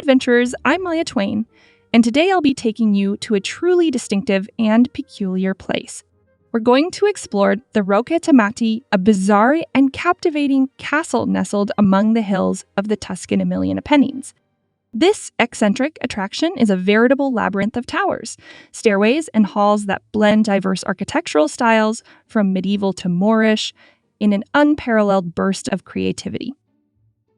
adventurers, I'm Maya Twain, and today I'll be taking you to a truly distinctive and peculiar place. We're going to explore the Rocchetta Mattei, a bizarre and captivating castle nestled among the hills of the Tuscan Emilian Apennines. This eccentric attraction is a veritable labyrinth of towers, stairways, and halls that blend diverse architectural styles from medieval to Moorish in an unparalleled burst of creativity.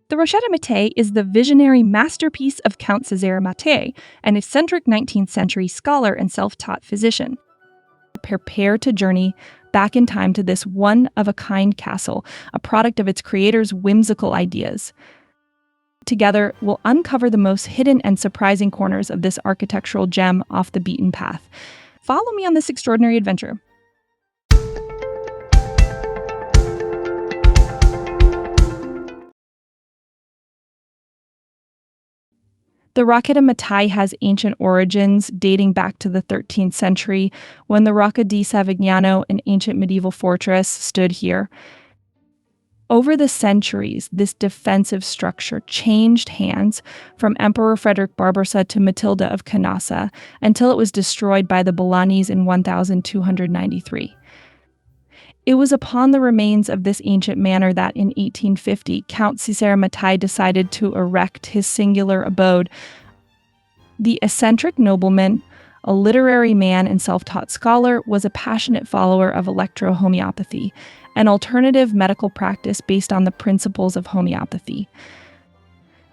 The Rocchetta Mattei is the visionary masterpiece of Count Cesare Mattei, an eccentric 19th century scholar and self-taught physician. Prepare to journey back in time to this one-of-a-kind castle, a product of its creator's whimsical ideas. Together, we'll uncover the most hidden and surprising corners of this architectural gem off the beaten path. Follow me on this extraordinary adventure. The Rocchetta Mattei has ancient origins dating back to the 13th century when the Rocca di Savignano, an ancient medieval fortress, stood here. Over the centuries, this defensive structure changed hands from Emperor Frederick Barbarossa to Matilda of Canossa until it was destroyed by the Bolognese in 1293. It was upon the remains of this ancient manor that in 1850, Count Cesare Mattei decided to erect his singular abode. The eccentric nobleman, a literary man and self-taught scholar, was a passionate follower of electrohomeopathy, an alternative medical practice based on the principles of homeopathy.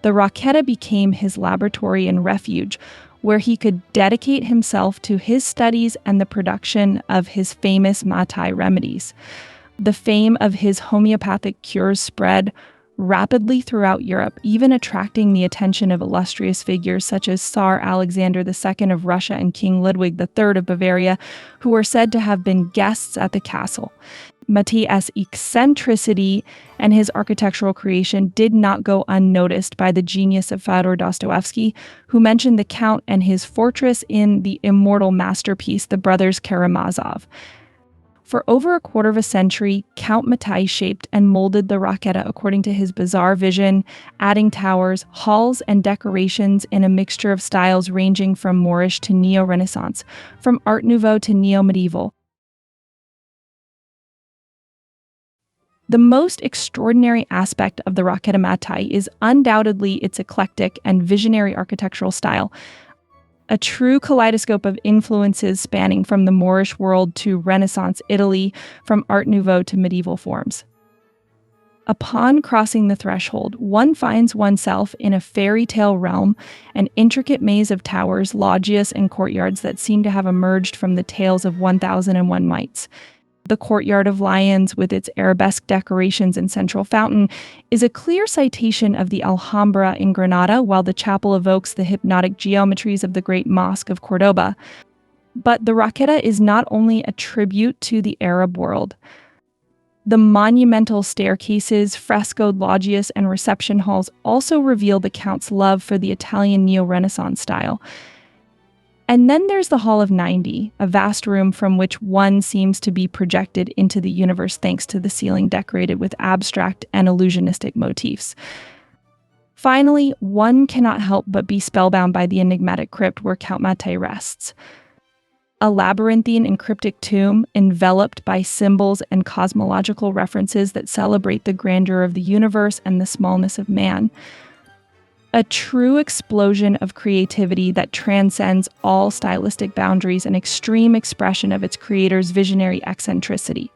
The Rocchetta became his laboratory and refuge, where he could dedicate himself to his studies and the production of his famous Mattei remedies. The fame of his homeopathic cures spread rapidly throughout Europe, even attracting the attention of illustrious figures such as Tsar Alexander II of Russia and King Ludwig III of Bavaria, who are said to have been guests at the castle. Mattei's eccentricity and his architectural creation did not go unnoticed by the genius of Fyodor Dostoevsky, who mentioned the Count and his fortress in the immortal masterpiece, The Brothers Karamazov. For over a quarter of a century, Count Mattei shaped and molded the Rocchetta according to his bizarre vision, adding towers, halls, and decorations in a mixture of styles ranging from Moorish to Neo-Renaissance, from Art Nouveau to Neo-Medieval. The most extraordinary aspect of the Rocchetta Mattei is undoubtedly its eclectic and visionary architectural style, a true kaleidoscope of influences spanning from the Moorish world to Renaissance Italy, from Art Nouveau to medieval forms. Upon crossing the threshold, one finds oneself in a fairy tale realm, an intricate maze of towers, loggias, and courtyards that seem to have emerged from the tales of 1001 Nights. The Courtyard of Lions, with its arabesque decorations and central fountain, is a clear citation of the Alhambra in Granada, while the chapel evokes the hypnotic geometries of the Great Mosque of Cordoba. But the Rocchetta is not only a tribute to the Arab world. The monumental staircases, frescoed loggias, and reception halls also reveal the Count's love for the Italian Neo-Renaissance style. And then there's the Hall of 90, a vast room from which one seems to be projected into the universe thanks to the ceiling decorated with abstract and illusionistic motifs. Finally, one cannot help but be spellbound by the enigmatic crypt where Count Mattei rests. A labyrinthine and cryptic tomb enveloped by symbols and cosmological references that celebrate the grandeur of the universe and the smallness of man. A true explosion of creativity that transcends all stylistic boundaries, an extreme expression of its creator's visionary eccentricity.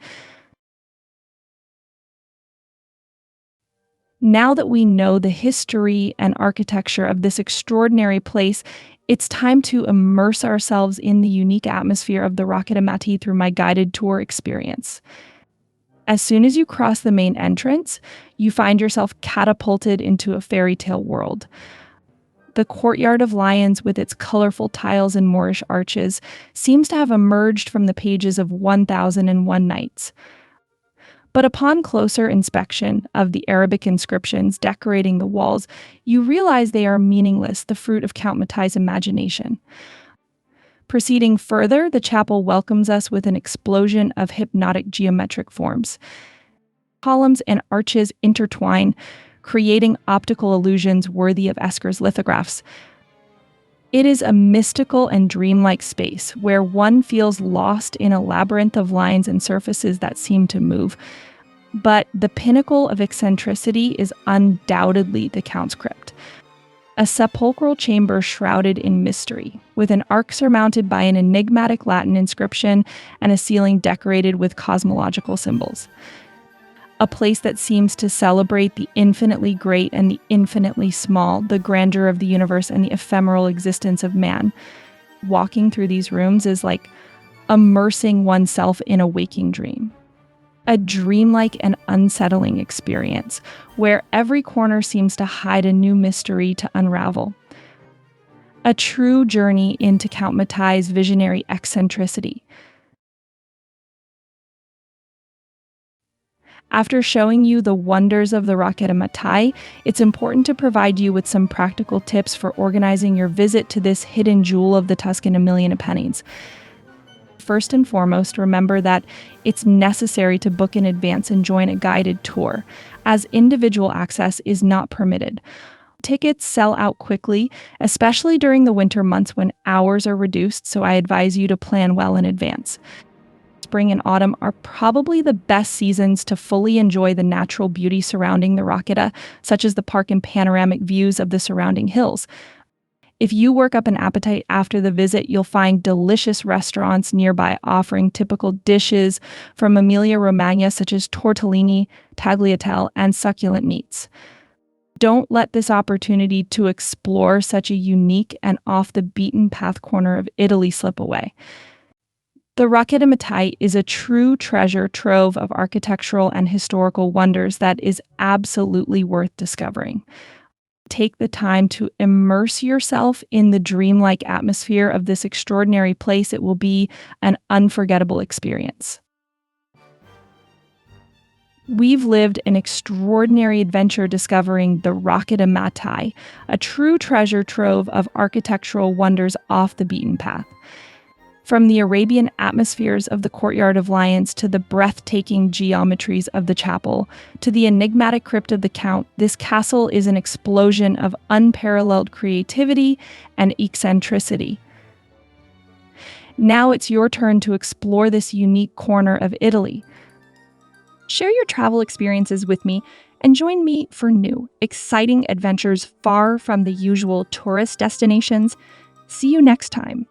Now that we know the history and architecture of this extraordinary place, it's time to immerse ourselves in the unique atmosphere of the Rocchetta Mattei through my guided tour experience. As soon as you cross the main entrance, you find yourself catapulted into a fairy tale world. The Courtyard of Lions, with its colorful tiles and Moorish arches, seems to have emerged from the pages of 1001 Nights. But upon closer inspection of the Arabic inscriptions decorating the walls, you realize they are meaningless, the fruit of Count Mattei's imagination. Proceeding further, the chapel welcomes us with an explosion of hypnotic geometric forms. Columns and arches intertwine, creating optical illusions worthy of Escher's lithographs. It is a mystical and dreamlike space where one feels lost in a labyrinth of lines and surfaces that seem to move. But the pinnacle of eccentricity is undoubtedly the Count's crypt, a sepulchral chamber shrouded in mystery, with an arch surmounted by an enigmatic Latin inscription and a ceiling decorated with cosmological symbols. A place that seems to celebrate the infinitely great and the infinitely small, the grandeur of the universe and the ephemeral existence of man. Walking through these rooms is like immersing oneself in a waking dream. A dreamlike and unsettling experience, where every corner seems to hide a new mystery to unravel. A true journey into Count Mattei's visionary eccentricity. After showing you the wonders of the Rocchetta Mattei, it's important to provide you with some practical tips for organizing your visit to this hidden jewel of the Tuscan a million a pennies. First and foremost, remember that it's necessary to book in advance and join a guided tour, as individual access is not permitted. Tickets sell out quickly, especially during the winter months when hours are reduced, so I advise you to plan well in advance. Spring and autumn are probably the best seasons to fully enjoy the natural beauty surrounding the Rocchetta, such as the park and panoramic views of the surrounding hills. If you work up an appetite after the visit, you'll find delicious restaurants nearby offering typical dishes from Emilia-Romagna such as tortellini, tagliatelle, and succulent meats. Don't let this opportunity to explore such a unique and off-the-beaten-path corner of Italy slip away. The Rocchetta Mattei is a true treasure trove of architectural and historical wonders that is absolutely worth discovering. Take the time to immerse yourself in the dreamlike atmosphere of this extraordinary place. It will be an unforgettable experience. We've lived an extraordinary adventure discovering the Rocchetta Mattei, a true treasure trove of architectural wonders off the beaten path. From the Arabian atmospheres of the Courtyard of Lions to the breathtaking geometries of the chapel to the enigmatic crypt of the Count, this castle is an explosion of unparalleled creativity and eccentricity. Now it's your turn to explore this unique corner of Italy. Share your travel experiences with me and join me for new, exciting adventures far from the usual tourist destinations. See you next time.